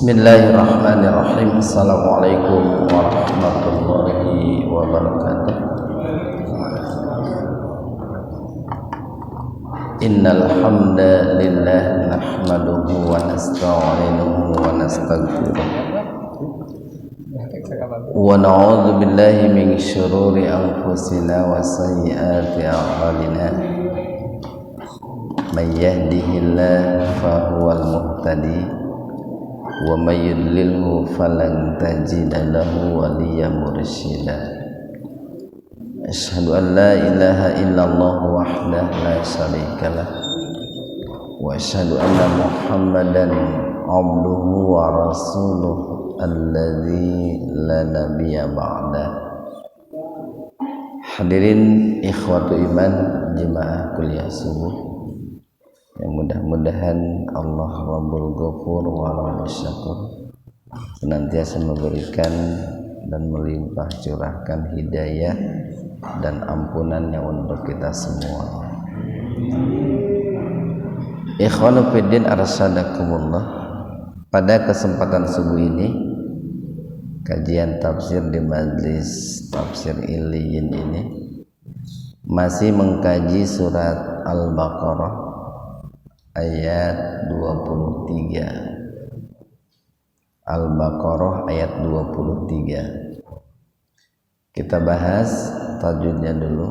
Bismillahirrahmanirrahim. Assalamualaikum warahmatullahi wabarakatuh. Innal hamdalillah nahmaduhu wa nasta'inuhu wa nastaghfiruh wa na'udzu billahi min syururi anfusina wa sayyiati a'malina. May yahdihillahu fahuwal muhtadi wa may yudlilhu falan tajida lahu waliyyan mursyida. Asyhadu an la ilaha illallah wahdahu la syarikalah wa asyhadu anna Muhammadan abduhu wa rasuluhu alladzi la nabiyya ba'da. Hadirin ikhwatu iman jemaah kuliah subuh yang mudah-mudahan Allah Rabbul Ghafur wa Rabbul Syakur senantiasa memberikan dan melimpah curahkan hidayah dan ampunannya untuk kita semua. Ikhwanu fiddin arsadakumullah. Pada kesempatan subuh ini kajian tafsir di majlis tafsir Iliyin ini masih mengkaji surat Al-Baqarah ayat 23. Al-Baqarah ayat 23. Kita bahas tajwidnya dulu.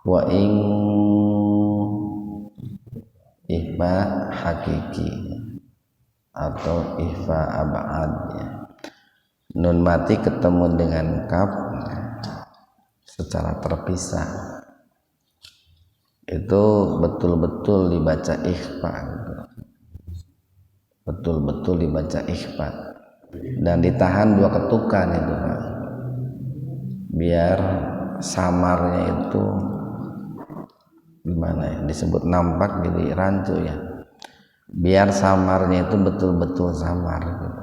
Wa in ihfa hakiki atau ihfa ab'ad ya. Nun mati ketemu dengan kaf secara terpisah. Itu betul-betul dibaca ikhfa, betul-betul dibaca ikhfa dan ditahan dua ketukan itu Pak, biar samarnya itu gimana ya, disebut nampak jadi rancu ya, biar samarnya itu betul-betul samar gitu.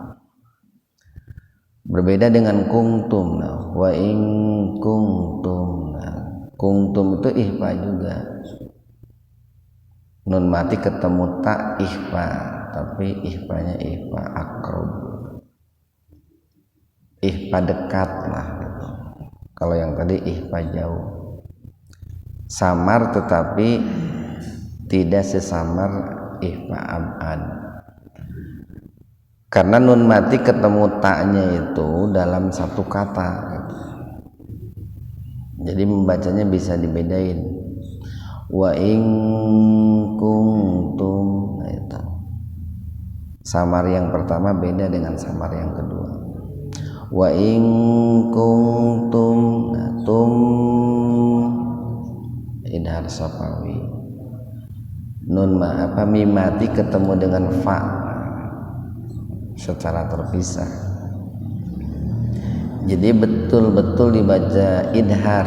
Berbeda dengan kungtum. Wa in kungtum, kungtum itu ikhfa juga, nun mati ketemu tak ikhfa, tapi ikhfanya ikhfa akrab, ikhfa dekat lah gitu. Kalau yang tadi ikhfa jauh, samar tetapi tidak sesamar ikhfa abad, karena nun mati ketemu taknya itu dalam satu kata gitu. Jadi membacanya bisa dibedain. Wa in kuntum, nah itu samar yang pertama beda dengan samar yang kedua. Wa in kuntum, nah, tum idhar safawi, nun mim mati ketemu dengan fa secara terpisah. Jadi betul-betul dibaca idhar,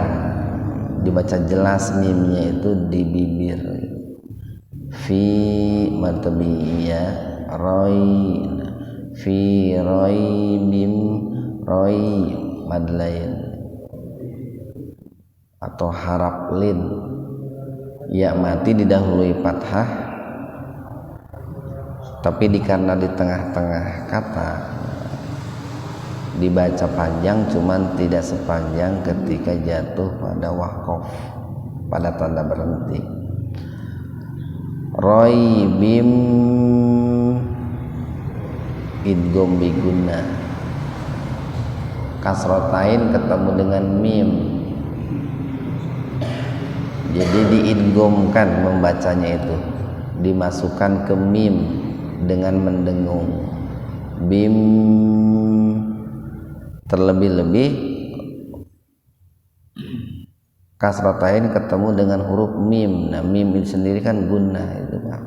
dibaca jelas mimnya itu di bibir. Fi matbiya roy, fi roy mim roy madlain atau harap lin. Ya mati didahului fathah, tapi karena di tengah-tengah kata dibaca panjang, cuman tidak sepanjang ketika jatuh pada waqaf, pada tanda berhenti. Roy bim idgham bigunna, kasrotain ketemu dengan mim, jadi diidghamkan membacanya itu, dimasukkan ke mim dengan mendengung. Bim terlebih-lebih kasratain ketemu dengan huruf mim. Nah mim ini sendiri kan gunnah itu Pak,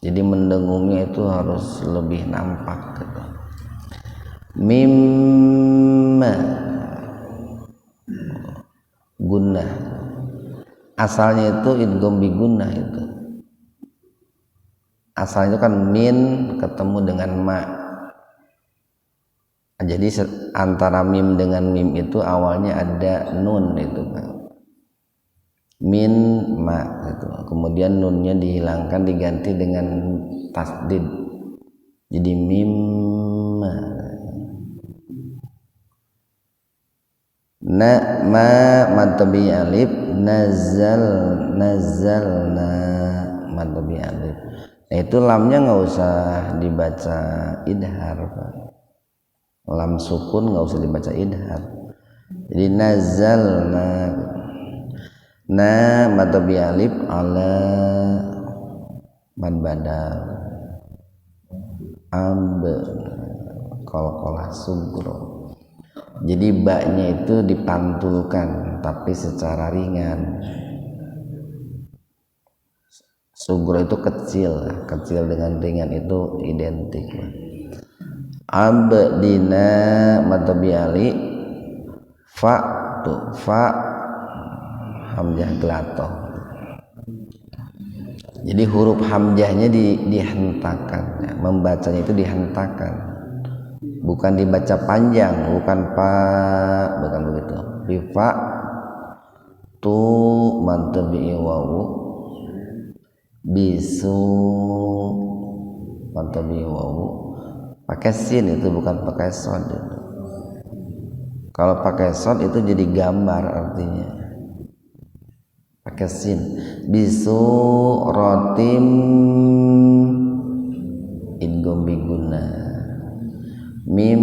jadi mendengungnya itu harus lebih nampak gitu. Mim gunnah, asalnya itu idgham bi gunnah, itu asalnya itu kan min ketemu dengan ma. Jadi antara mim dengan mim itu awalnya ada nun itu Pak, min ma gitu. Kemudian nunnya dihilangkan diganti dengan tasdid jadi mim na ma mad tabi alif nazalna mad tabi alif. Nah, itu lamnya nggak usah dibaca idhar, Pak. Lam sukun nggak usah dibaca idhar. Jadi nazalna na mad tabi alif ala mad badal amb qalqalah sugro. Jadi baknya itu dipantulkan tapi secara ringan. Sugro itu kecil dengan ringan itu identik. Abdina matabi ali fa tu fa hamzah gelatoh. Jadi huruf hamzahnya dihentakkan, membacanya itu dihentakkan, bukan dibaca panjang, bukan begitu. Bifa tu matabi wawu bisu matabi wawu pakai sin, itu bukan pakai sod. Kalau pakai sod itu jadi gambar artinya. Pakai sin. Bisu rotim idgham biguna. Mim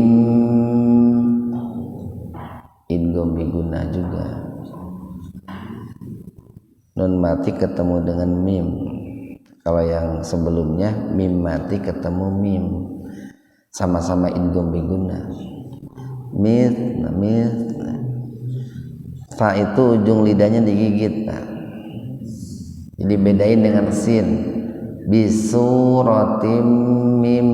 idgham biguna juga. Nun mati ketemu dengan mim. Kalau yang sebelumnya mim mati ketemu mim, sama-sama idgham biguna. Mit fa itu ujung lidahnya digigit, nah. Jadi bedain dengan sin. Bisuratim mim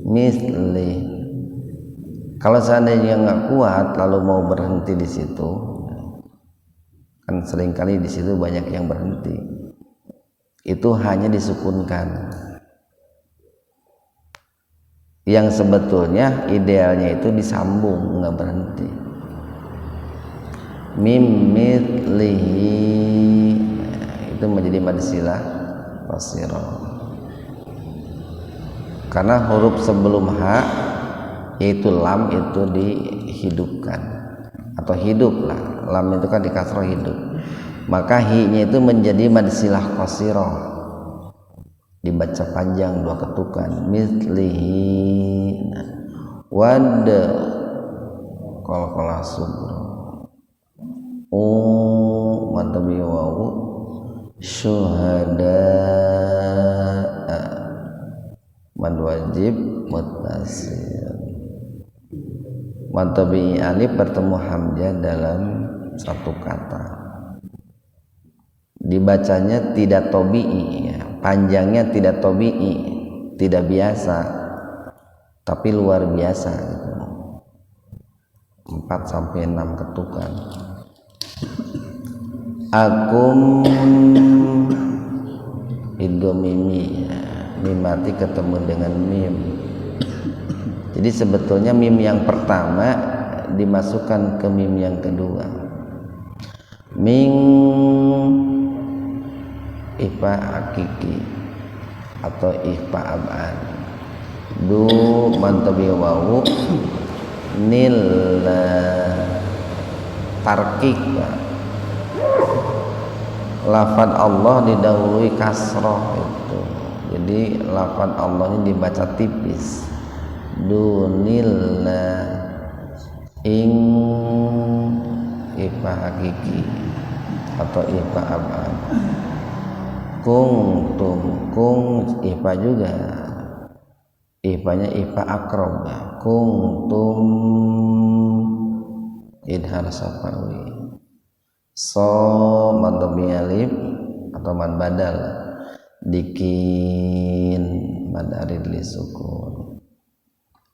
misli. Kalau seandainya nggak kuat lalu mau berhenti di situ, kan seringkali di situ banyak yang berhenti, itu hanya disukunkan. Yang sebetulnya idealnya itu disambung, nggak berhenti. Mim mitlihi itu menjadi mad silah qasirah. Karena huruf sebelum ha yaitu lam itu dihidupkan atau hiduplah. Lam itu kan di kasroh hidup. Maka hi-nya itu menjadi mad silah qasirah, dibaca panjang dua ketukan. Mislihi wad qalqalah sugro matabi wawu syuhada mad wajib muttasil. Matabi alif bertemu hamzah dalam satu kata, dibacanya tidak tobi'i, ya. Panjangnya tidak tobi'i, tidak biasa, tapi luar biasa gitu. 4-6 ketukan. Akum idgham mimi, ya. Mim mati ketemu dengan mim. Jadi sebetulnya mim yang pertama dimasukkan ke mim yang kedua. Ming ifa hakiki atau ifa ab'an. Du mantabi wawu nil tarkik, Pak. Lafaz Allah didahului kasroh itu. Jadi lafaz Allah ini dibaca tipis. Dunilla ing ifa hakiki atau ifa ab'an. Kung ifa juga, ifanya ifa akrob, kungtum idhar safawi. So mad alif atau mad badal dikin mad arid li sukun.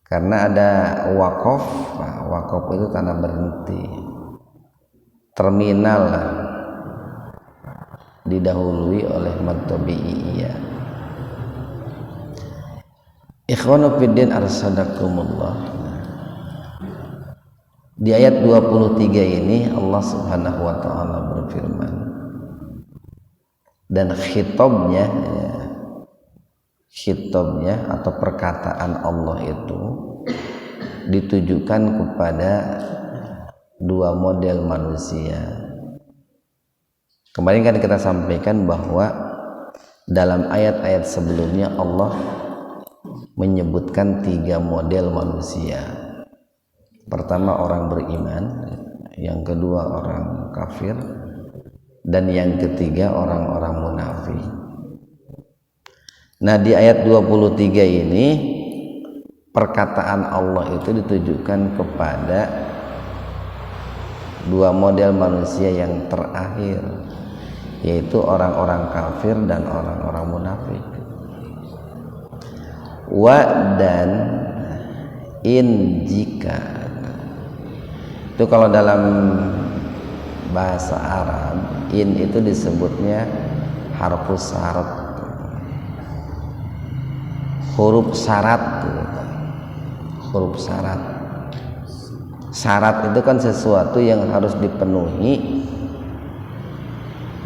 Karena ada waqaf, nah, waqaf itu tanda berhenti, terminal lah, didahului oleh mad tabi'iyah. Ikhwanu fiddin arsadakumullah. Di ayat 23 ini Allah Subhanahu wa taala berfirman, dan khitabnya khitabnya atau perkataan Allah itu ditujukan kepada dua model manusia. Kemarin kan kita sampaikan bahwa dalam ayat-ayat sebelumnya Allah menyebutkan 3 model manusia. Pertama orang beriman, yang kedua orang kafir, dan yang ketiga orang-orang munafik. Nah, di ayat 23 ini perkataan Allah itu ditujukan kepada 2 model manusia yang terakhir, yaitu orang-orang kafir dan orang-orang munafik. Wa dan in jika, itu kalau dalam bahasa Arab in itu disebutnya harfus syarat, huruf syarat gitu. Huruf syarat. Syarat itu kan sesuatu yang harus dipenuhi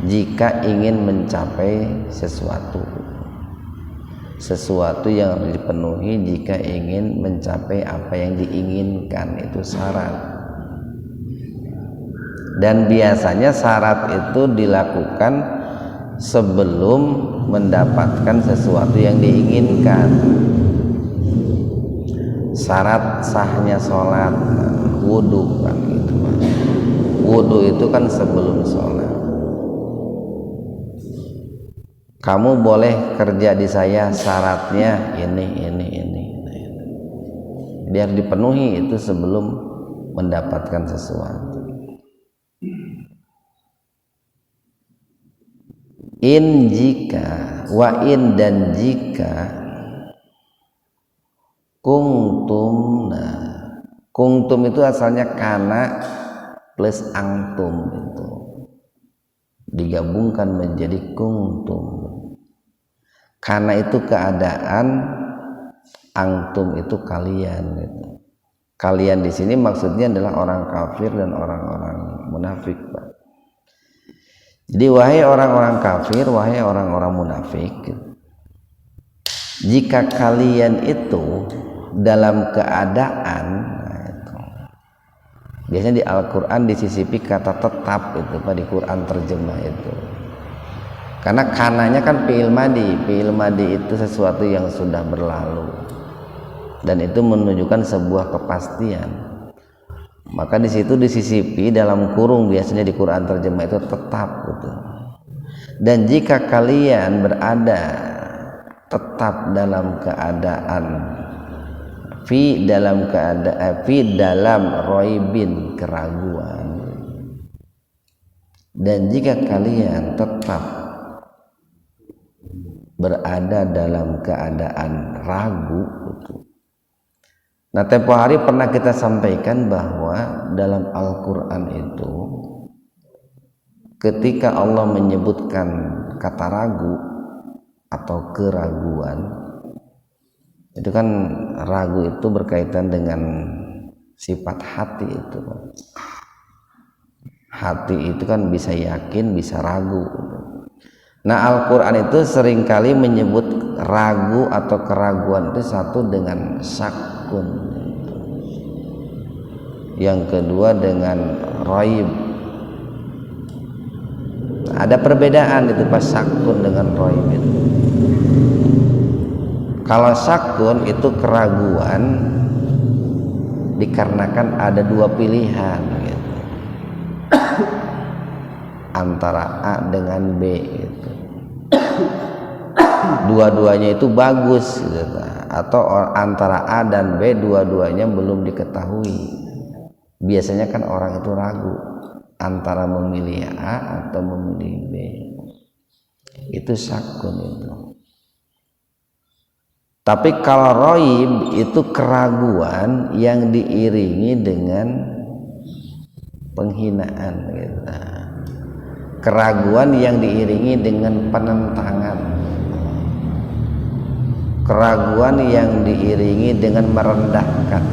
jika ingin mencapai sesuatu. Sesuatu yang harus dipenuhi jika ingin mencapai apa yang diinginkan, itu syarat. Dan biasanya syarat itu dilakukan sebelum mendapatkan sesuatu yang diinginkan. Syarat sahnya sholat, wudhu kan gitu. Wudhu itu kan sebelum sholat. Kamu boleh kerja di saya, syaratnya ini. Dia harus dipenuhi itu sebelum mendapatkan sesuatu. In jika, wa in dan jika, kungtum. Nah, kungtum itu asalnya kana plus angtum, itu digabungkan menjadi kungtum. Kana itu keadaan, angtum itu kalian gitu. Kalian di sini maksudnya adalah orang kafir dan orang-orang munafik, Pak. Jadi wahai orang-orang kafir, wahai orang-orang munafik, jika kalian itu dalam keadaan, nah itu. Biasanya di Al-Quran disisipi kata tetap itu, Pak, di Quran terjemah itu. Karena kananya kan fi'il madi. Fi'il madi itu sesuatu yang sudah berlalu, dan itu menunjukkan sebuah kepastian. Maka di situ disisipi dalam kurung, biasanya di Quran terjemah itu tetap gitu. Dan jika kalian berada tetap dalam keadaan fi dalam roibin, keraguan, dan jika kalian tetap berada dalam keadaan ragu gitu. Nah, tempo hari pernah kita sampaikan bahwa dalam Al-Quran itu ketika Allah menyebutkan kata ragu atau keraguan, itu kan ragu itu berkaitan dengan sifat hati itu. Hati itu kan bisa yakin, bisa ragu. Nah, Al-Quran itu seringkali menyebut ragu atau keraguan itu satu dengan syakun, yang kedua dengan raib. Ada perbedaan itu pas syakun dengan raib itu. Kalau syakun itu keraguan dikarenakan ada 2 pilihan gitu, antara A dengan B gitu. Dua-duanya itu bagus gitu. Atau antara A dan B, dua-duanya belum diketahui. Biasanya kan orang itu ragu antara memilih A atau memilih B. Itu syakun itu. Tapi kalau roib itu keraguan yang diiringi dengan penghinaan gitu. Keraguan yang diiringi dengan penentangan, keraguan yang diiringi dengan merendahkan.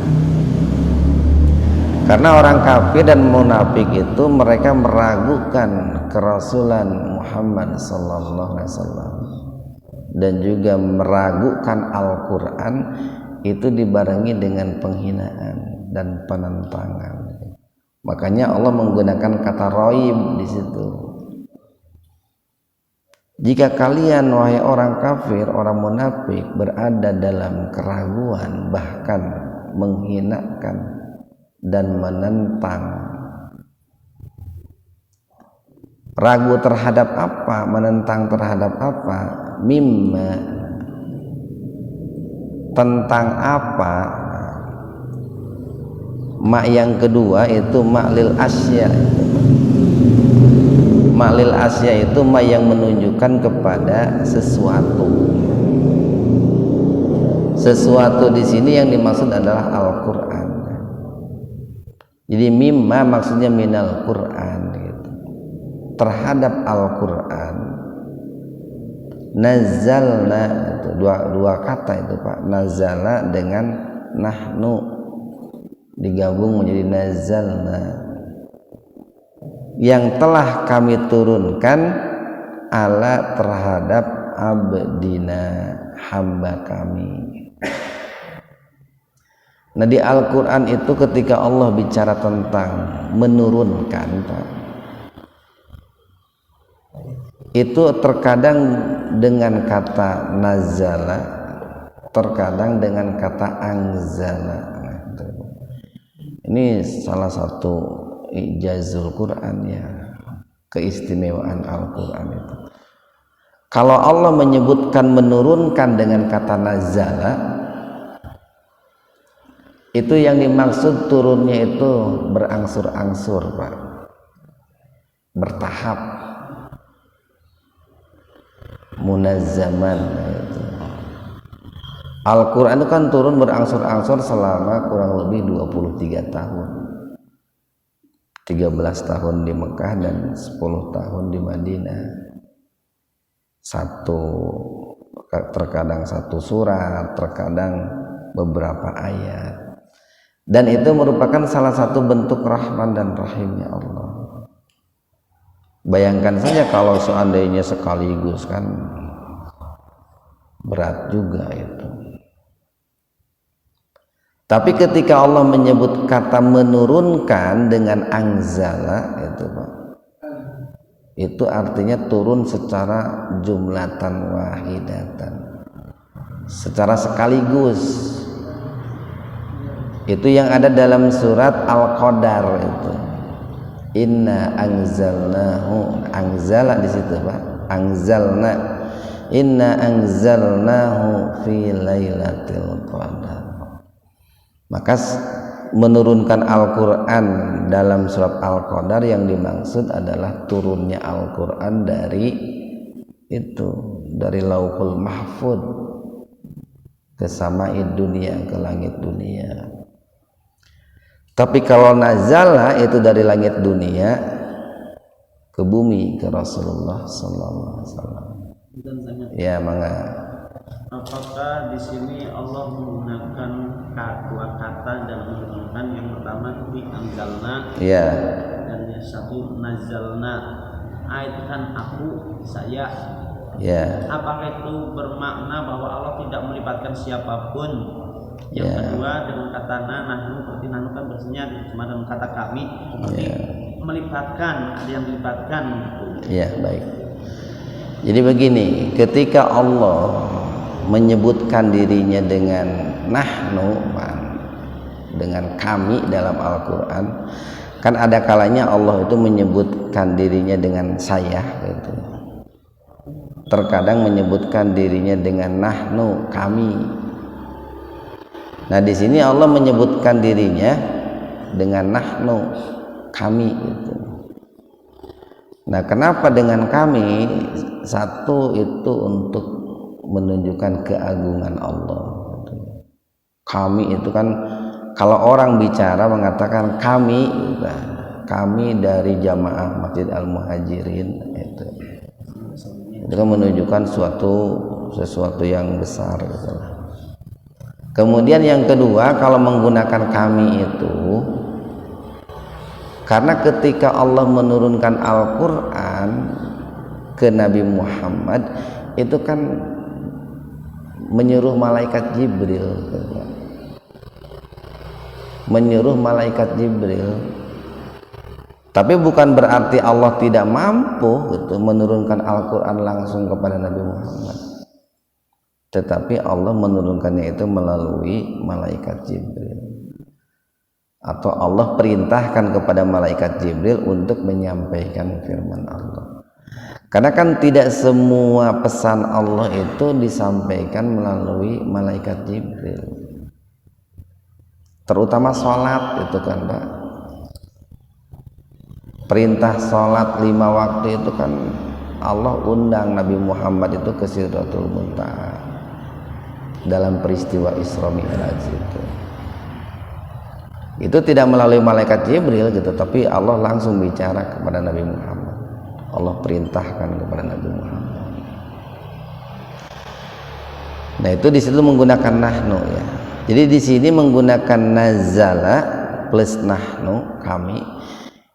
Karena orang kafir dan munafik itu mereka meragukan kerasulan Muhammad sallallahu alaihi wasallam. dan juga meragukan Al-Quran itu dibarengi dengan penghinaan dan penentangan. Makanya Allah menggunakan kata raib di situ. Jika kalian wahai orang kafir, orang munafik berada dalam keraguan, bahkan menghinakan dan menentang, ragu terhadap apa, menentang terhadap apa, mimma, tentang apa, mak yang kedua itu maklil asya. Maklil asya itu mak yang menunjukkan kepada sesuatu. Sesuatu di sini yang dimaksud adalah Al-Quran. Jadi mimma maksudnya minal Quran gitu. Terhadap Al-Quran. Nazalna itu dua kata itu Pak. Nazala dengan nahnu digabung menjadi nazalna, yang telah kami turunkan ala terhadap abdina, hamba kami. Nah di Al-Quran itu ketika Allah bicara tentang menurunkan Pak, itu terkadang dengan kata nazala, terkadang dengan kata anzala. Ini salah satu ijazul Quran ya, keistimewaan Al-Quran itu. Kalau Allah menyebutkan menurunkan dengan kata nazala, itu yang dimaksud turunnya itu berangsur-angsur Pak, bertahap, munazzaman itu. Al-Quran itu kan turun berangsur-angsur selama kurang lebih 23 tahun, 13 tahun di Mekah dan 10 tahun di Madinah. Terkadang satu surat, terkadang beberapa ayat, dan itu merupakan salah satu bentuk rahman dan rahimnya Allah. Bayangkan saja kalau seandainya sekaligus, kan berat juga itu. Tapi ketika Allah menyebut kata menurunkan dengan anzala itu Pak, itu artinya turun secara jumlatan wahidatan, secara sekaligus. Itu yang ada dalam surat Al-Qadar itu. Inna anzalnahu, anzala di situ Pak, anzalna, inna anzalnahu fi lailatul qadar. Maka menurunkan Al-Quran dalam surat Al-Qadar yang dimaksud adalah turunnya Al-Quran dari itu, dari Lauhul Mahfud ke sama'id dunia, ke langit dunia. Tapi kalau nazala itu dari langit dunia ke bumi, ke Rasulullah sallallahu alaihi wasallam. Ya, mangga. Apakah di sini Allah menggunakan dua kata dalam menurunkan? Yang pertama di anzalna, ya, dan yang satu nazalna. Itu kan aku, saya. Ya. Apakah itu bermakna bahwa Allah tidak melibatkan siapapun? Yang kedua dengan kata nahnu, berarti nahnu kan bersenya cuma dengan kata kami, tapi melibatkan, ada yang melibatkan gitu. Ya, baik. Jadi begini, ketika Allah menyebutkan dirinya dengan nahnu, dengan kami dalam Al-Quran, kan ada kalanya Allah itu menyebutkan dirinya dengan saya gitu. Terkadang menyebutkan dirinya dengan nahnu, kami. Nah di sini Allah menyebutkan dirinya dengan nahnu, kami gitu. Nah kenapa dengan kami? Satu itu untuk menunjukkan keagungan Allah. Kami itu kan kalau orang bicara mengatakan kami, kami dari jamaah Masjid Al-Muhajirin itu kan menunjukkan sesuatu yang besar gitu. Kemudian yang kedua, kalau menggunakan kami itu karena ketika Allah menurunkan Al-Quran ke Nabi Muhammad itu kan menyuruh malaikat Jibril, tapi bukan berarti Allah tidak mampu gitu menurunkan Al-Quran langsung kepada Nabi Muhammad, tetapi Allah menurunkannya itu melalui malaikat Jibril, atau Allah perintahkan kepada malaikat Jibril untuk menyampaikan firman Allah. Karena kan tidak semua pesan Allah itu disampaikan melalui malaikat Jibril, terutama sholat itu kan Pak. Perintah sholat 5 waktu itu kan Allah undang Nabi Muhammad itu ke Sidratul Muntaha dalam peristiwa Isra Mi'raj itu tidak melalui malaikat Jibril gitu, tapi Allah langsung bicara kepada Nabi Muhammad. Allah perintahkan kepada Nabi Muhammad. Nah itu di situ menggunakan nahnu ya. Jadi di sini menggunakan nazala plus nahnu, kami,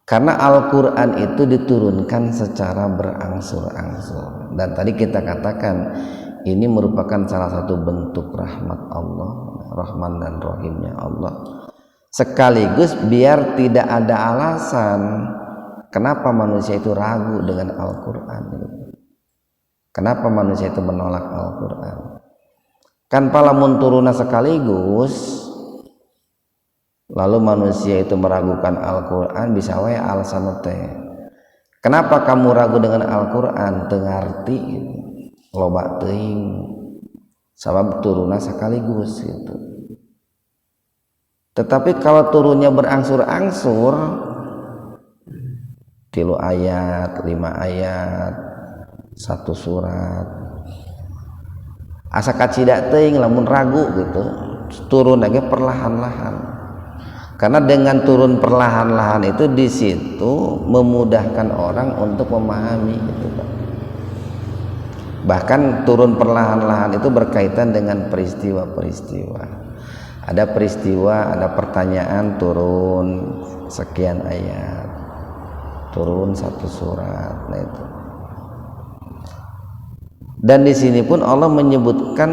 karena Al-Quran itu diturunkan secara berangsur-angsur. Dan tadi kita katakan ini merupakan salah satu bentuk rahmat Allah, Rahman dan Rahimnya Allah. Sekaligus biar tidak ada alasan kenapa manusia itu ragu dengan Al-Quran. Kenapa manusia itu menolak Al-Quran? Kan palamun turuna sekaligus, lalu manusia itu meragukan Al-Quran, bisa wae alasan teh. Kenapa kamu ragu dengan Al-Quran? Teu ngarti gitu. Loba teuing sabab turunna sekaligus gitu. Tetapi kalau turunnya berangsur-angsur, 3 ayat, 5 ayat, 1 surat, asa kacida teuing lamun ragu gitu, turun lagi perlahan-lahan. Karena dengan turun perlahan-lahan itu di situ memudahkan orang untuk memahami gitu Pak. Bahkan turun perlahan-lahan itu berkaitan dengan peristiwa-peristiwa. Ada peristiwa, ada pertanyaan, turun sekian ayat, turun 1 surat. Nah itu. Dan di sini pun Allah menyebutkan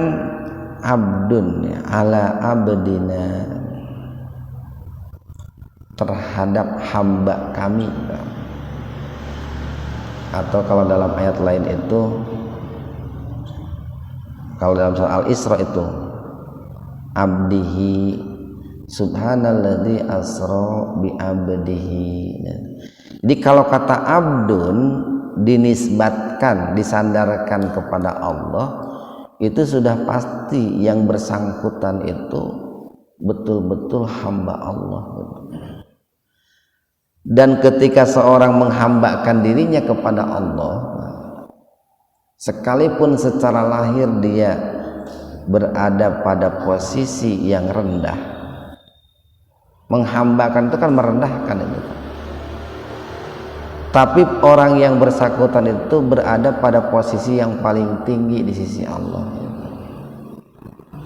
abdun ya, ala abdina, terhadap hamba kami. Atau kalau dalam ayat lain itu, kalau dalam surah Al-Isra itu abdihi subhanalladzi asra bi abdihi. Jadi kalau kata abdun dinisbatkan, disandarkan kepada Allah, itu sudah pasti yang bersangkutan itu betul-betul hamba Allah. Dan ketika seorang menghambakan dirinya kepada Allah, sekalipun secara lahir dia berada pada posisi yang rendah, menghambakan itu kan merendahkan itu. Tapi orang yang bersangkutan itu berada pada posisi yang paling tinggi di sisi Allah.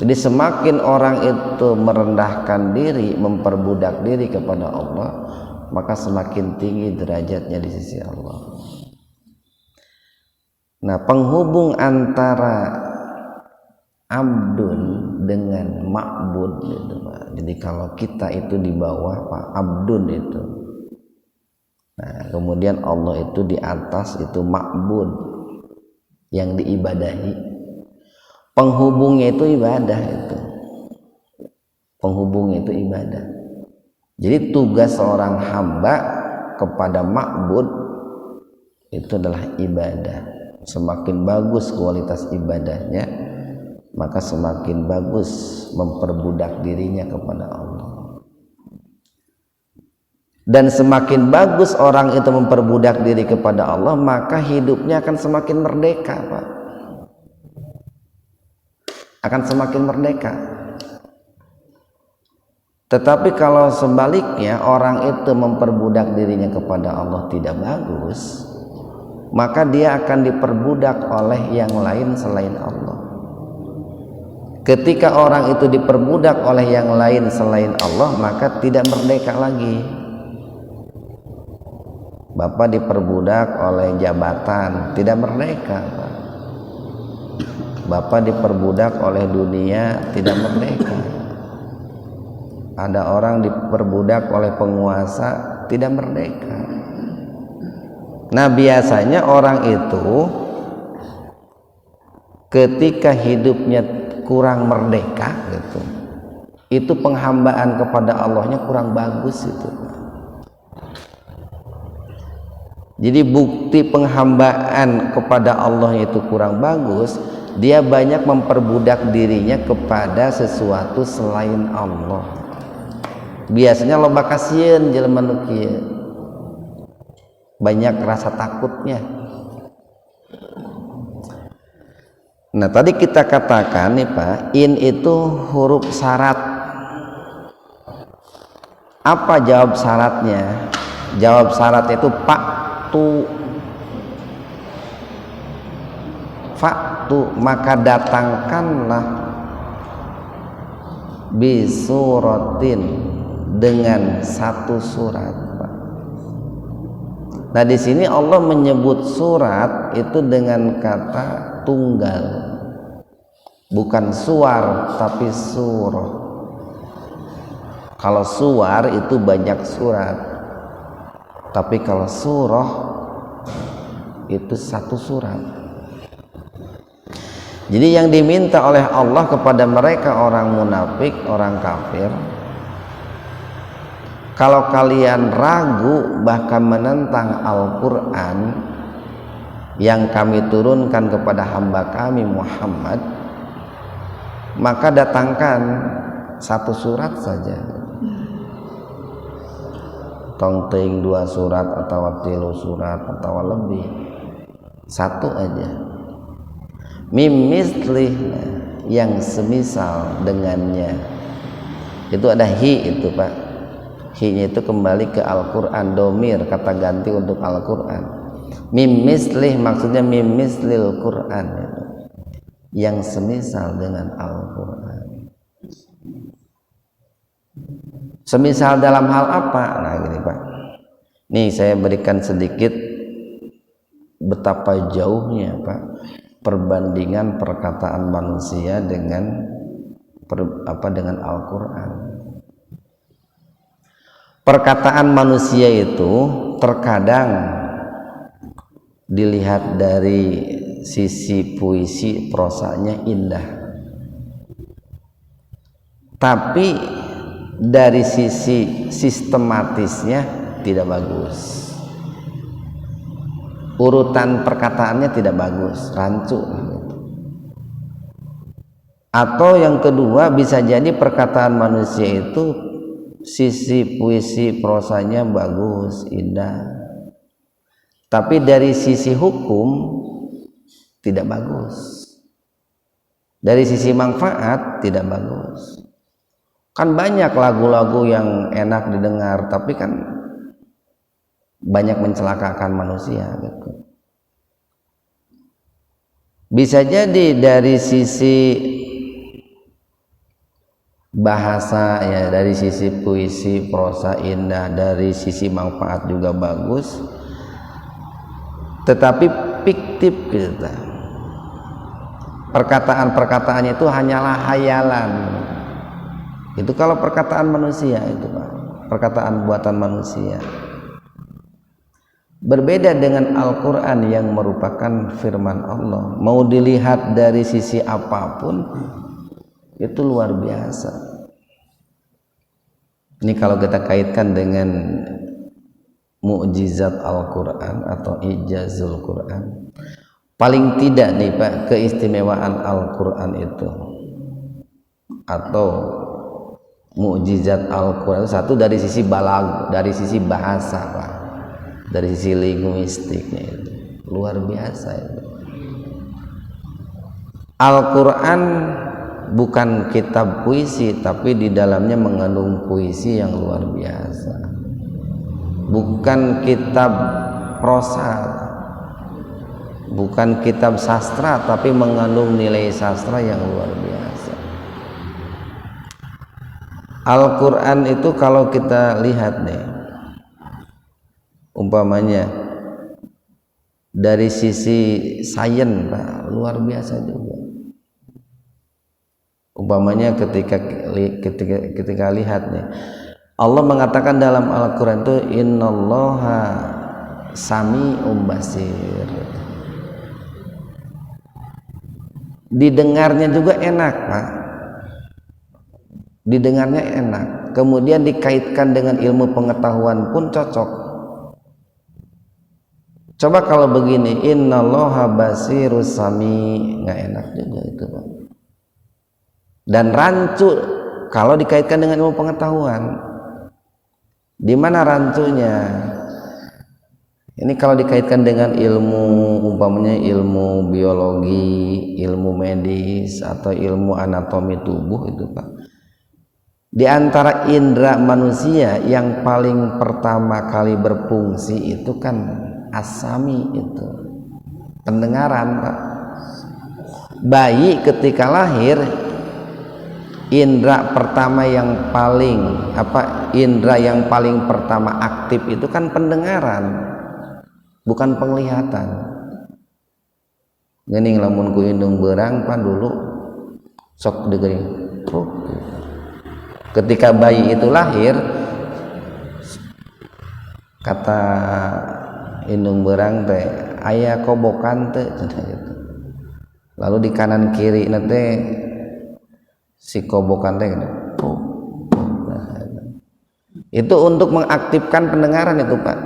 Jadi semakin orang itu merendahkan diri, memperbudak diri kepada Allah, maka semakin tinggi derajatnya di sisi Allah. Nah, penghubung antara abdun dengan ma'bud gitu Pak. Jadi kalau kita itu di bawah Pak, abdun itu. Nah, kemudian Allah itu di atas, itu ma'bud yang diibadahi. Penghubungnya itu ibadah itu. Penghubungnya itu ibadah. Jadi tugas seorang hamba kepada ma'bud itu adalah ibadah. Semakin bagus kualitas ibadahnya, maka semakin bagus memperbudak dirinya kepada Allah. Dan semakin bagus orang itu memperbudak diri kepada Allah, maka hidupnya akan semakin merdeka Pak. Akan semakin merdeka. Tetapi kalau sebaliknya orang itu memperbudak dirinya kepada Allah tidak bagus, maka dia akan diperbudak oleh yang lain selain Allah. Ketika orang itu diperbudak oleh yang lain selain Allah, maka tidak merdeka lagi. Bapak diperbudak oleh jabatan, tidak merdeka Pak. Bapak diperbudak oleh dunia, tidak merdeka. Ada orang diperbudak oleh penguasa, tidak merdeka. Nah, biasanya orang itu ketika hidupnya kurang merdeka gitu, itu penghambaan kepada Allahnya kurang bagus itu. Jadi bukti penghambaan kepada Allah itu kurang bagus, dia banyak memperbudak dirinya kepada sesuatu selain Allah. Biasanya loba kasieun jelema nu kieu, banyak rasa takutnya. Nah, tadi kita katakan nih Pak, in itu huruf syarat. Apa jawab syaratnya? Jawab syarat itu faktu, maka datangkanlah bisuratin, dengan satu surat. Nah, di sini Allah menyebut surat itu dengan kata tunggal, bukan suar tapi surah. Kalau suar itu banyak surat, tapi kalau surah itu satu surat. Jadi yang diminta oleh Allah kepada mereka orang munafik, orang kafir, kalau kalian ragu bahkan menentang Al-Quran yang kami turunkan kepada hamba kami Muhammad, maka datangkan satu surat saja, tongting 2 surat atau 3 surat atau lebih, satu aja. Mimislih, yang semisal dengannya. Itu ada hi itu Pak. Hi-nya itu kembali ke Al-Quran, domir, kata ganti untuk Al-Quran. Mimislih maksudnya mimislil Quran, yang semisal dengan Al-Quran. Semisal dalam hal apa? Nah gini Pak, nih saya berikan sedikit betapa jauhnya Pak perbandingan perkataan manusia dengan dengan Al-Quran. Perkataan manusia itu terkadang dilihat dari sisi puisi, prosanya indah, tapi dari sisi sistematisnya tidak bagus. Urutan perkataannya tidak bagus, rancu. Atau yang kedua, bisa jadi perkataan manusia itu sisi puisi prosanya bagus, indah, tapi dari sisi hukum tidak bagus, dari sisi manfaat tidak bagus. Kan banyak lagu-lagu yang enak didengar, tapi kan banyak mencelakakan manusia gitu. Bisa jadi dari sisi bahasa ya, dari sisi puisi prosa indah, dari sisi manfaat juga bagus, tetapi fiktif kita, perkataan-perkataannya itu hanyalah hayalan. Itu kalau perkataan manusia itu Pak, perkataan buatan manusia. Berbeda dengan Al-Quran yang merupakan firman Allah, mau dilihat dari sisi apapun itu luar biasa. Ini kalau kita kaitkan dengan mukjizat Al-Quran atau ijazul Quran, paling tidak nih Pak, keistimewaan Al-Quran itu atau mukjizat Al-Quran satu dari sisi balag, dari sisi bahasa Pak, dari sisi linguistiknya itu luar biasa itu. Al-Quran bukan kitab puisi, tapi di dalamnya mengandung puisi yang luar biasa. Bukan kitab prosa, bukan kitab sastra, tapi mengandung nilai sastra yang luar biasa. Al-Quran itu kalau kita lihat nih, umpamanya dari sisi sains Pak, luar biasa juga. Umpamanya ketika lihat nih, Allah mengatakan dalam Al-Quran itu innallaha sami'um basir. Didengarnya juga enak, Pak. Didengarnya enak. Kemudian dikaitkan dengan ilmu pengetahuan pun cocok. Coba kalau begini, innallaha basirus sami, nggak enak juga itu, Pak. Dan rancu kalau dikaitkan dengan ilmu pengetahuan. Di mana rancunya? Ini kalau dikaitkan dengan ilmu, umpamanya ilmu biologi, ilmu medis atau ilmu anatomi tubuh itu, Pak. Di antara indera manusia yang paling pertama kali berfungsi itu kan asami, itu pendengaran, Pak. Bayi ketika lahir, indera pertama yang paling indera yang paling pertama aktif itu kan pendengaran, bukan penglihatan. Geuning lamun ku indung beurang Pak dulu sok degeuning. Ketika bayi itu lahir, kata indung beurang teh aya kobokan teh gitu. Lalu di kanan kiri nanti si kobokan teh itu untuk mengaktifkan pendengaran itu, Pak.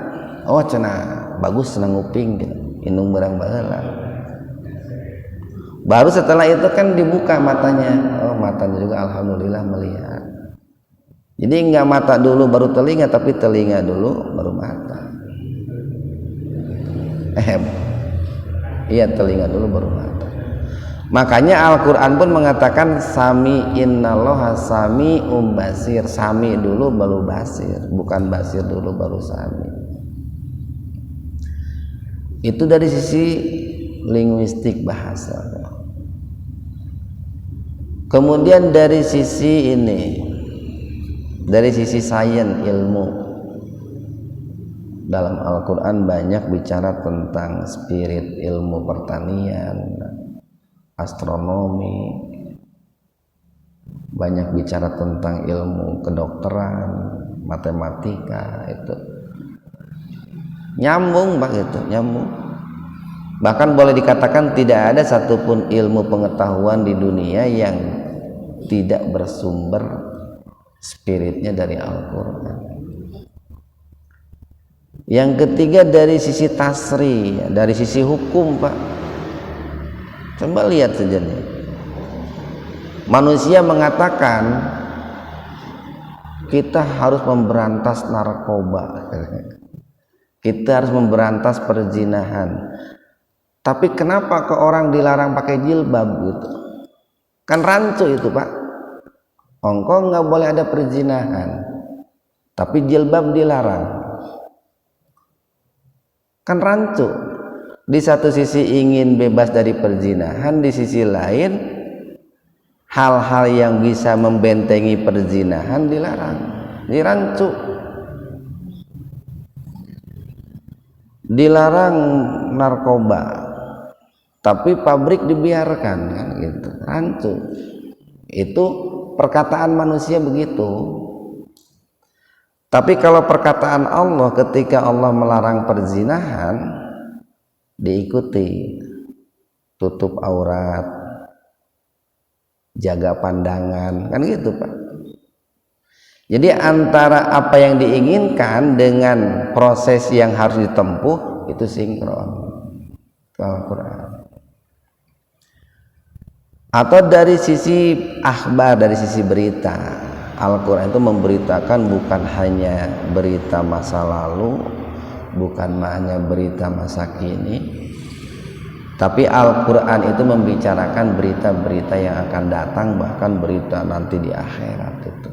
Oh cenah bagus senang nguping gitu. Indung beurang baheula. Baru setelah itu kan dibuka matanya. Oh matanya juga alhamdulillah melihat. Jadi enggak mata dulu baru telinga, tapi telinga dulu baru mata. Iya telinga dulu baru mata. Makanya Al-Quran pun mengatakan sami innallaha sami'um basir. Sami dulu baru basir, bukan basir dulu baru sami. Itu dari sisi linguistik bahasa. Kemudian dari sisi ini, dari sisi sains ilmu, dalam Al-Quran banyak bicara tentang spirit, ilmu pertanian, astronomi, banyak bicara tentang ilmu kedokteran, matematika, itu nyambung Pak, itu nyambung. Bahkan boleh dikatakan tidak ada satupun ilmu pengetahuan di dunia yang tidak bersumber spiritnya dari Al-Quran. Yang ketiga dari sisi tasri, dari sisi hukum, Pak. Coba lihat saja nih. Manusia mengatakan kita harus memberantas narkoba, kita harus memberantas perzinahan. Tapi kenapa ke orang dilarang pakai jilbab gitu? Kan rancu itu, Pak. Hongkong nggak boleh ada perzinahan, tapi jilbab dilarang. Kan rancu. Di satu sisi ingin bebas dari perzinahan, di sisi lain hal-hal yang bisa membentengi perzinahan dilarang, dirancu. Dilarang narkoba, tapi pabrik dibiarkan, kan gitu, rancu. Itu perkataan manusia begitu. Tapi kalau perkataan Allah ketika Allah melarang perzinahan, diikuti, tutup aurat, jaga pandangan, kan gitu, Pak. Jadi antara apa yang diinginkan dengan proses yang harus ditempuh itu sinkron. Al-Quran. Atau dari sisi akhbar, dari sisi berita, Al-Quran itu memberitakan bukan hanya berita masa lalu, bukan hanya berita masa kini, tapi Al-Quran itu membicarakan berita-berita yang akan datang, bahkan berita nanti di akhirat itu.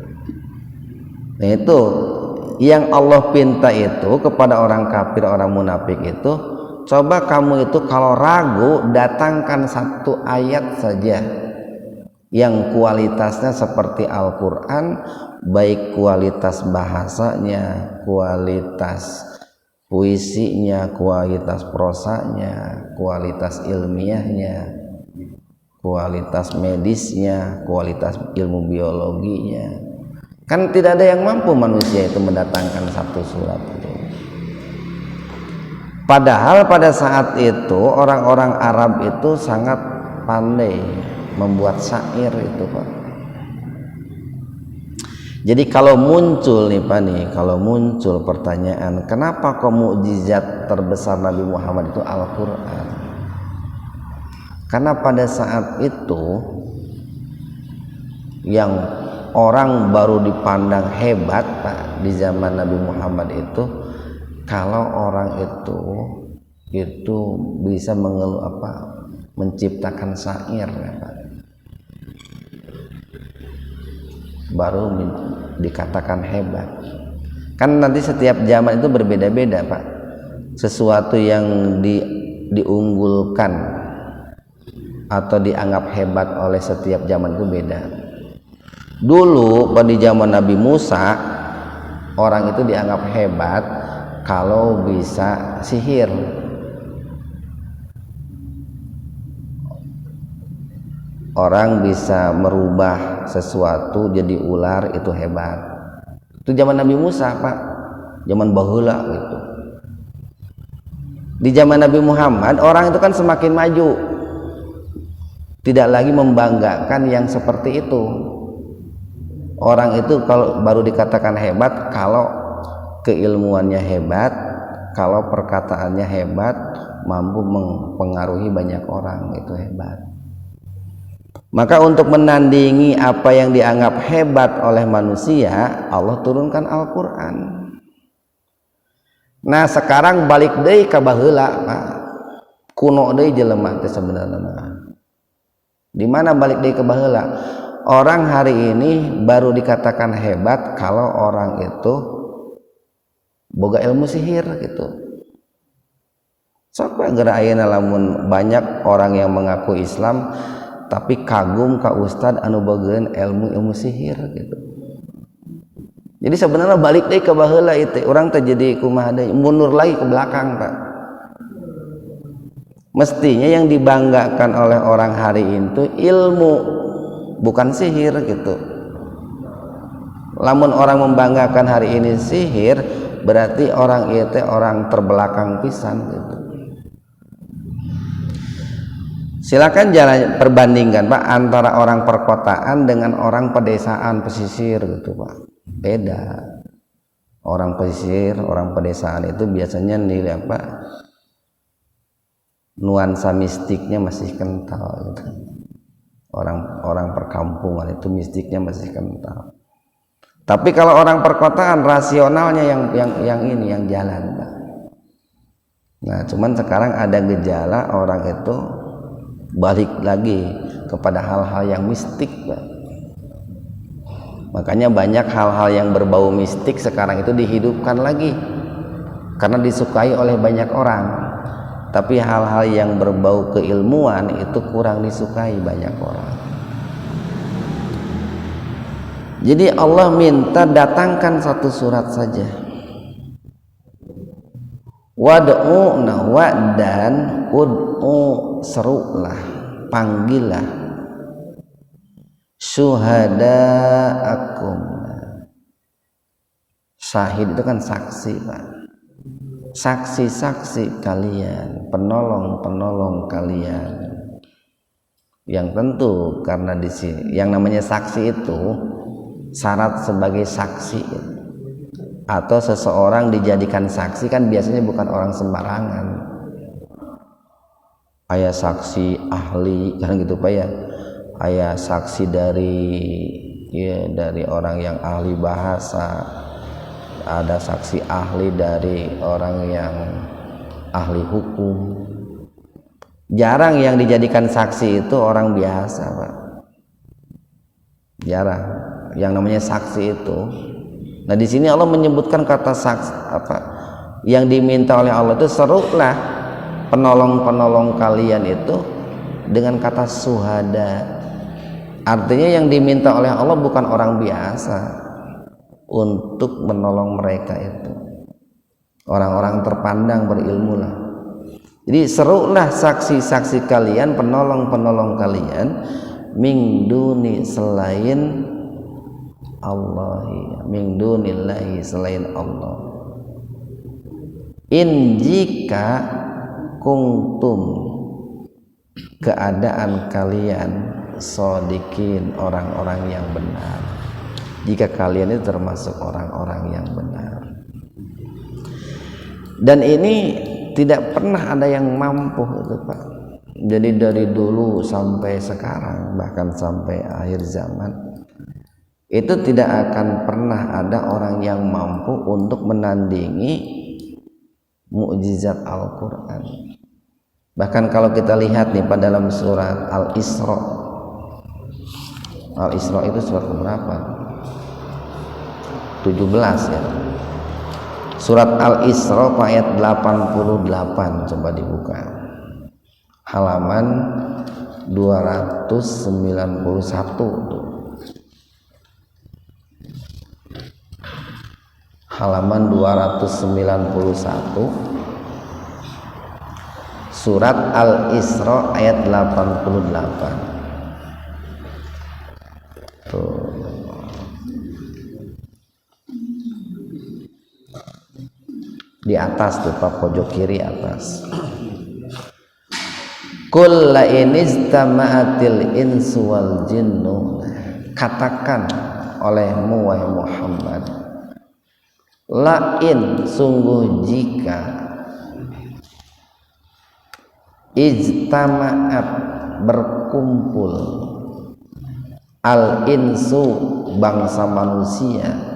Nah itu yang Allah pinta itu kepada orang kafir, orang munafik itu, coba kamu itu kalau ragu, datangkan satu ayat saja yang kualitasnya seperti Al-Quran, baik kualitas bahasanya, kualitas puisinya, kualitas prosanya, kualitas ilmiahnya, kualitas medisnya, kualitas ilmu biologinya. Kan tidak ada yang mampu manusia itu mendatangkan satu surat itu. Padahal pada saat itu orang-orang Arab itu sangat pandai membuat syair itu, Pak. Jadi kalau muncul nih Pak nih, kalau muncul pertanyaan, kenapa kok mukjizat terbesar Nabi Muhammad itu Al-Qur'an? Karena pada saat itu yang orang baru dipandang hebat Pak di zaman Nabi Muhammad itu, kalau orang itu bisa menciptakan syair ya Pak, baru dikatakan hebat. Kan nanti setiap zaman itu berbeda-beda Pak. Sesuatu yang diunggulkan atau dianggap hebat oleh setiap zaman itu beda. Dulu pada zaman Nabi Musa, orang itu dianggap hebat kalau bisa sihir. Orang bisa merubah sesuatu jadi ular, itu hebat. Itu zaman Nabi Musa Pak, zaman baheula gitu. Di zaman Nabi Muhammad orang itu kan semakin maju, tidak lagi membanggakan yang seperti itu. Orang itu kalau baru dikatakan hebat kalau keilmuannya hebat, kalau perkataannya hebat, mampu mempengaruhi banyak orang, itu hebat. Maka untuk menandingi apa yang dianggap hebat oleh manusia, Allah turunkan Al-Qur'an. Nah, sekarang balik deui ka baheula, Pak. Kuno deui jelema teh sebenarnya. Di mana balik deui ka baheula? Orang hari ini baru dikatakan hebat kalau orang itu boga ilmu sihir gitu. Sok gara ayeuna lamun banyak orang yang mengaku Islam tapi kagum ka ustad anu bageun ilmu sihir gitu. Jadi sebenarnya balik deui ka baheula itu urang teh jadi kumaha deui, mundur lagi ke belakang Pak. Mestinya yang dibanggakan oleh orang hari itu ilmu, bukan sihir gitu. Lamun orang membanggakan hari ini sihir, berarti orang itu orang terbelakang pisan gitu. Silakan jalan perbandingkan Pak antara orang perkotaan dengan orang pedesaan pesisir gitu Pak. Beda. Orang pesisir, orang pedesaan itu biasanya nilai apa? Nuansa mistiknya masih kental gitu. Orang perkampungan itu mistiknya masih kental. Tapi kalau orang perkotaan rasionalnya yang jalan Pak. Nah, cuman sekarang ada gejala orang itu balik lagi kepada hal-hal yang mistik Pak. Makanya banyak hal-hal yang berbau mistik sekarang itu dihidupkan lagi karena disukai oleh banyak orang. Tapi hal-hal yang berbau keilmuan itu kurang disukai banyak orang. Jadi Allah minta datangkan satu surat saja. Wad'u dan ud'u, serulah, panggillah syuhada'akum. Syahid itu kan saksi Pak, saksi-saksi kalian, penolong-penolong kalian. Yang tentu karena di sini yang namanya saksi itu syarat sebagai saksi atau seseorang dijadikan saksi kan biasanya bukan orang sembarangan. Aya saksi ahli kan gitu Pak ya. Aya saksi dari orang yang ahli bahasa. Ada saksi ahli dari orang yang ahli hukum. Jarang yang dijadikan saksi itu orang biasa Pak. Jarang yang namanya saksi itu. Nah di sini Allah menyebutkan kata saksi apa yang diminta oleh Allah itu serulah penolong-penolong kalian itu dengan kata syuhada. Artinya yang diminta oleh Allah bukan orang biasa untuk menolong mereka itu orang-orang terpandang berilmu lah. Jadi serulah saksi-saksi kalian, penolong-penolong kalian, min duni selain Allah, min dunillahi selain Allah. In jika kuntum keadaan kalian shodikin orang-orang yang benar, jika kalian itu termasuk orang-orang yang benar. Dan ini tidak pernah ada yang mampu itu Pak. Jadi dari dulu sampai sekarang, bahkan sampai akhir zaman, itu tidak akan pernah ada orang yang mampu untuk menandingi mukjizat Al-Quran. Bahkan kalau kita lihat nih pada dalam surat Al-Isra, Al-Isra itu surat berapa? 17 ya. Surat Al-Isra ayat 88, coba dibuka. Halaman 291 tuh. Halaman 291 surat Al-Isra ayat 88. Tuh. Di atas tuh Pak, pojok kiri atas. Qul la inistama'atil insu wal jinnu, katakan olehmu wahai Muhammad, la in sungguh jika ijtama'at berkumpul al insu bangsa manusia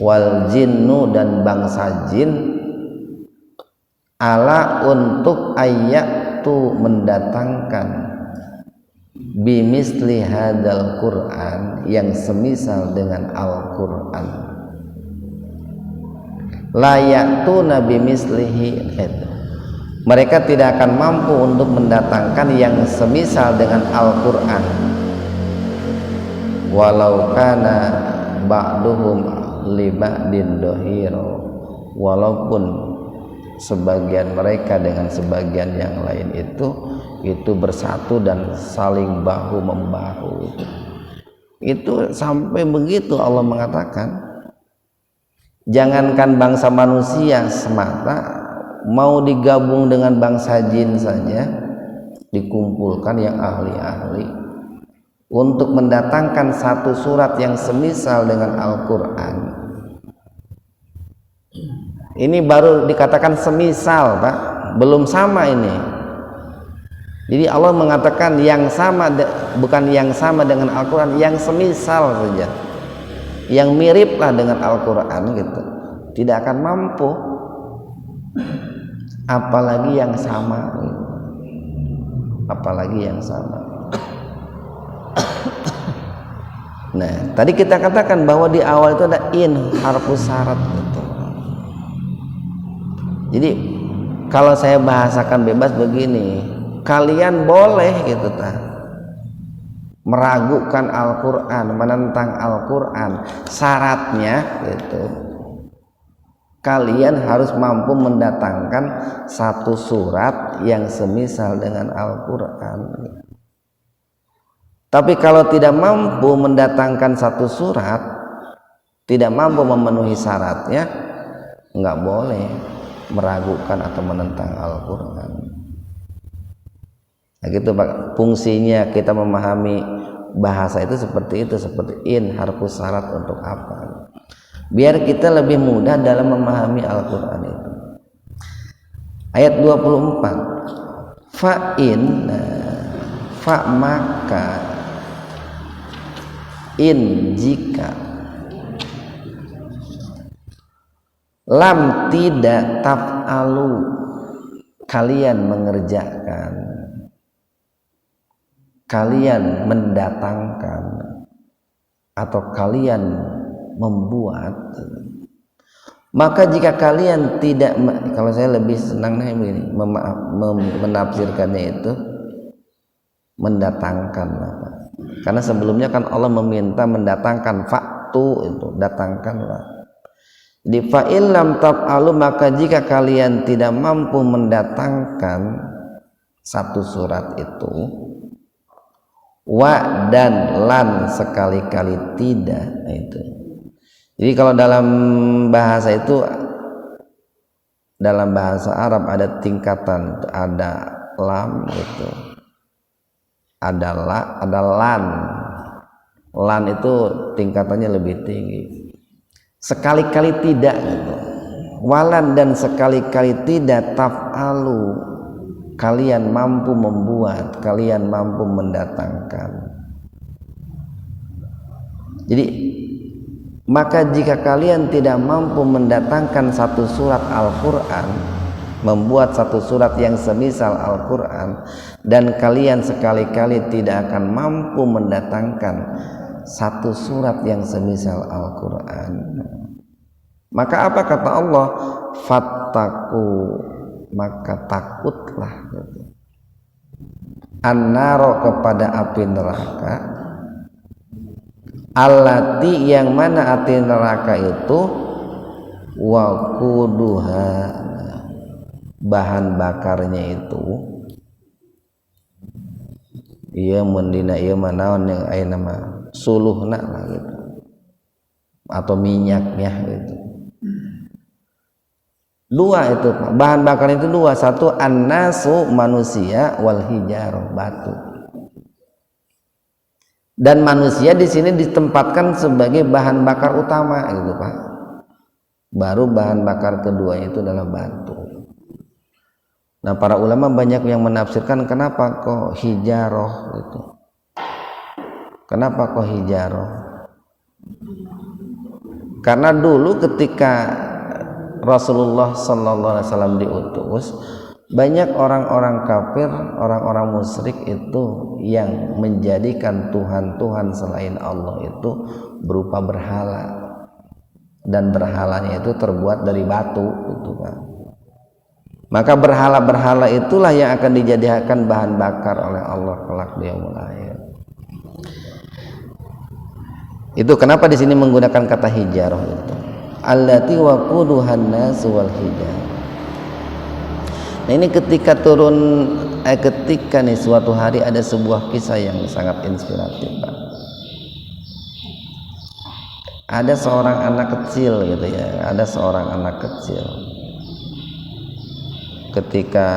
wal jinnu dan bangsa jin ala untuk ayatu mendatangkan bimisli hadal Quran yang semisal dengan Al-Quran, layatuna bimislihi, mereka tidak akan mampu untuk mendatangkan yang semisal dengan Al-Quran, walau kana ba'duhum li ba'din dohiro, walaupun sebagian mereka dengan sebagian yang lain itu bersatu dan saling bahu membahu. Itu sampai begitu Allah mengatakan, jangankan bangsa manusia semata, mau digabung dengan bangsa jin saja, dikumpulkan yang ahli-ahli untuk mendatangkan satu surat yang semisal dengan Al-Quran. Ini baru dikatakan semisal Pak, belum sama ini. Jadi Allah mengatakan yang sama, bukan yang sama dengan Al-Quran, yang semisal saja, yang mirip lah dengan Al-Quran gitu, tidak akan mampu, apalagi yang sama, apalagi yang sama. Nah, tadi kita katakan bahwa di awal itu ada in, harfus syarat gitu. Jadi kalau saya bahasakan bebas begini, kalian boleh gitu meragukan Al-Quran, menentang Al-Quran, syaratnya gitu, kalian harus mampu mendatangkan satu surat yang semisal dengan Al-Quran. Tapi kalau tidak mampu mendatangkan satu surat, tidak mampu memenuhi syaratnya, nggak boleh meragukan atau menentang Al-Quran. Nah gitu Pak, fungsinya kita memahami bahasa itu seperti in, harfus syarat untuk apa? Biar kita lebih mudah dalam memahami Al-Quran itu. Ayat 24, fa'in, fa maka, in jika, lam tidak, taf'alu kalian mengerjakan, kalian mendatangkan, atau kalian membuat, maka jika kalian tidak, kalau saya lebih senang begini, menafsirkannya itu mendatangkan, karena sebelumnya kan Allah meminta mendatangkan, faktu itu datangkanlah. Di fa illam taf'alu, maka jika kalian tidak mampu mendatangkan satu surat itu, wa dan lan sekali-kali tidak. Nah, itu. Jadi kalau dalam bahasa itu, dalam bahasa Arab ada tingkatan, ada lam itu, ada lan. Lan itu tingkatannya lebih tinggi. Sekali-kali tidak gitu. Walan dan sekali-kali tidak taf'alu, kalian mampu membuat, kalian mampu mendatangkan. Jadi maka jika kalian tidak mampu mendatangkan satu surat Al-Quran, membuat satu surat yang semisal Al-Quran, dan kalian sekali-kali tidak akan mampu mendatangkan satu surat yang semisal Al-Quran, maka apa kata Allah? Fattaku, maka takutlah annaro, kepada api neraka, allati, yang mana api neraka itu waquduha, bahan bakarnya itu iya mendina iya manaon yang aya nama suluhna lah gitu, atau minyaknya gitu. Dua itu bahan bakar itu dua, satu annasu manusia, wal hijar batu. Dan manusia di sini ditempatkan sebagai bahan bakar utama gitu Pak. Baru bahan bakar kedua itu adalah batu. Nah, para ulama banyak yang menafsirkan kenapa kok hijaroh gitu. Kenapa kok hijaroh? Karena dulu ketika Rasulullah SAW diutus, banyak orang-orang kafir, orang-orang musyrik itu yang menjadikan Tuhan-Tuhan selain Allah itu berupa berhala, dan berhalanya itu terbuat dari batu gitu kan. Maka berhala-berhala itulah yang akan dijadikan bahan bakar oleh Allah kelak di yaumul akhir. Itu kenapa di sini menggunakan kata hijarah itu. Allati waquduhan nas wal hijar. Nah, ini ketika ketika nih suatu hari ada sebuah kisah yang sangat inspiratif, Pak. Ada seorang anak kecil gitu ya, ada seorang anak kecil. Ketika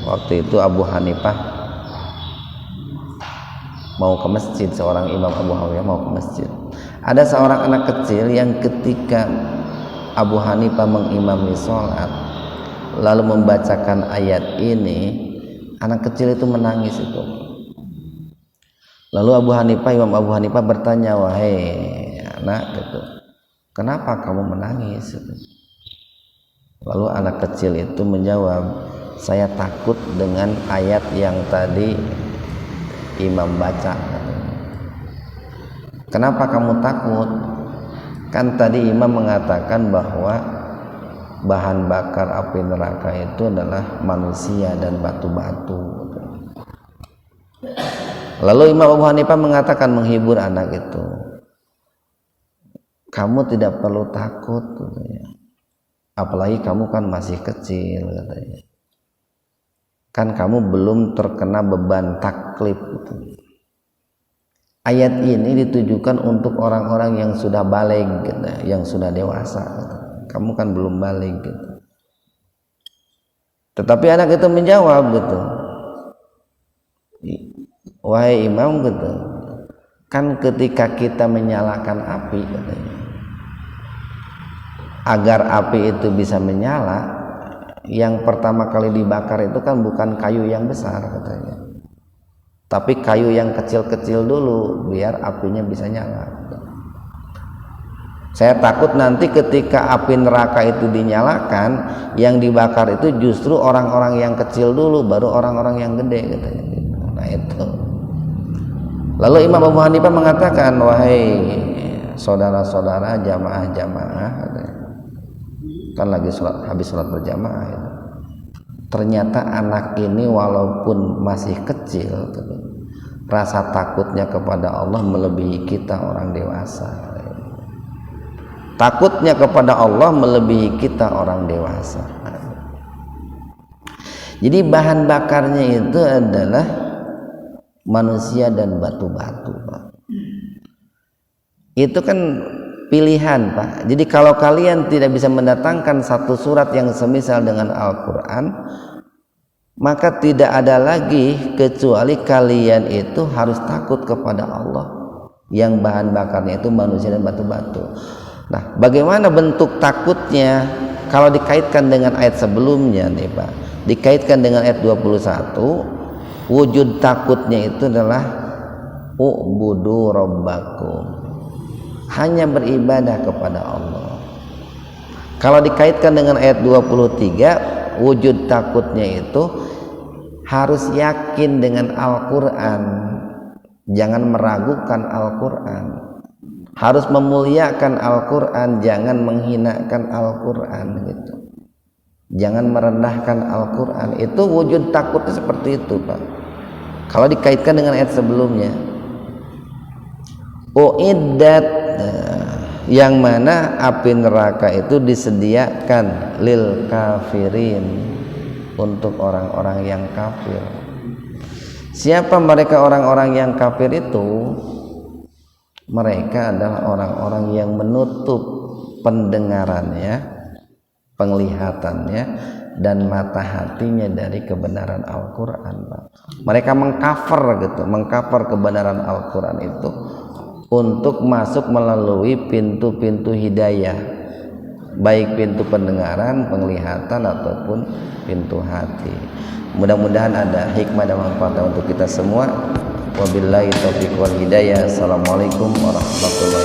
waktu itu Abu Hanifah mau ke masjid, seorang imam Abu Hanifah mau ke masjid. Ada seorang anak kecil yang ketika Abu Hanifah mengimami sholat lalu membacakan ayat ini, anak kecil itu menangis itu. Lalu Imam Abu Hanifah bertanya, wahai anak gitu, kenapa kamu menangis? Lalu anak kecil itu menjawab, saya takut dengan ayat yang tadi imam baca. Kenapa kamu takut? Kan tadi imam mengatakan bahwa bahan bakar api neraka itu adalah manusia dan batu-batu. Lalu Imam Abu Hanifah mengatakan, menghibur anak itu, kamu tidak perlu takut katanya. Apalagi kamu kan masih kecil katanya. Kan kamu belum terkena beban taklif gitu. Ayat ini ditujukan untuk orang-orang yang sudah baligh gitu, yang sudah dewasa gitu. Kamu kan belum baligh gitu. Tetapi anak itu menjawab gitu, wahai imam gitu, kan ketika kita menyalakan api katanya, agar api itu bisa menyala, yang pertama kali dibakar itu kan bukan kayu yang besar katanya, tapi kayu yang kecil-kecil dulu biar apinya bisa nyala. Saya takut nanti ketika api neraka itu dinyalakan, yang dibakar itu justru orang-orang yang kecil dulu, baru orang-orang yang gede katanya. Nah itu. Lalu Imam Abu Hanifah mengatakan, wahai saudara-saudara jamaah-jamaah, kan lagi habis sholat berjamaah itu. Ternyata anak ini walaupun masih kecil, rasa takutnya kepada Allah melebihi kita orang dewasa. Takutnya kepada Allah melebihi kita orang dewasa. Jadi bahan bakarnya itu adalah manusia dan batu-batu, Pak. Itu kan pilihan, Pak. Jadi kalau kalian tidak bisa mendatangkan satu surat yang semisal dengan Al-Quran, maka tidak ada lagi kecuali kalian itu harus takut kepada Allah yang bahan bakarnya itu manusia dan batu-batu. Nah, bagaimana bentuk takutnya kalau dikaitkan dengan ayat sebelumnya nih, Pak? Dikaitkan dengan ayat 21, wujud takutnya itu adalah u'budu rabbakum, hanya beribadah kepada Allah. Kalau dikaitkan dengan ayat 23, wujud takutnya itu harus yakin dengan Al-Quran, jangan meragukan Al-Quran, harus memuliakan Al-Quran, jangan menghinakan Al-Quran gitu. Jangan merendahkan Al-Quran. Itu wujud takutnya seperti itu, Pak. Kalau dikaitkan dengan ayat sebelumnya, uiddat, yang mana api neraka itu disediakan lil kafirin, untuk orang-orang yang kafir. Siapa mereka orang-orang yang kafir itu? Mereka adalah orang-orang yang menutup pendengarannya, penglihatannya, dan mata hatinya dari kebenaran Al-Quran, Pak. Mereka mengcover kebenaran Al-Quran itu untuk masuk melalui pintu-pintu hidayah, baik pintu pendengaran, penglihatan, ataupun pintu hati. Mudah-mudahan ada hikmah dan manfaat untuk kita semua. Wabillahi taufiq wal hidayah. Assalamualaikum warahmatullahi wabarakatuh.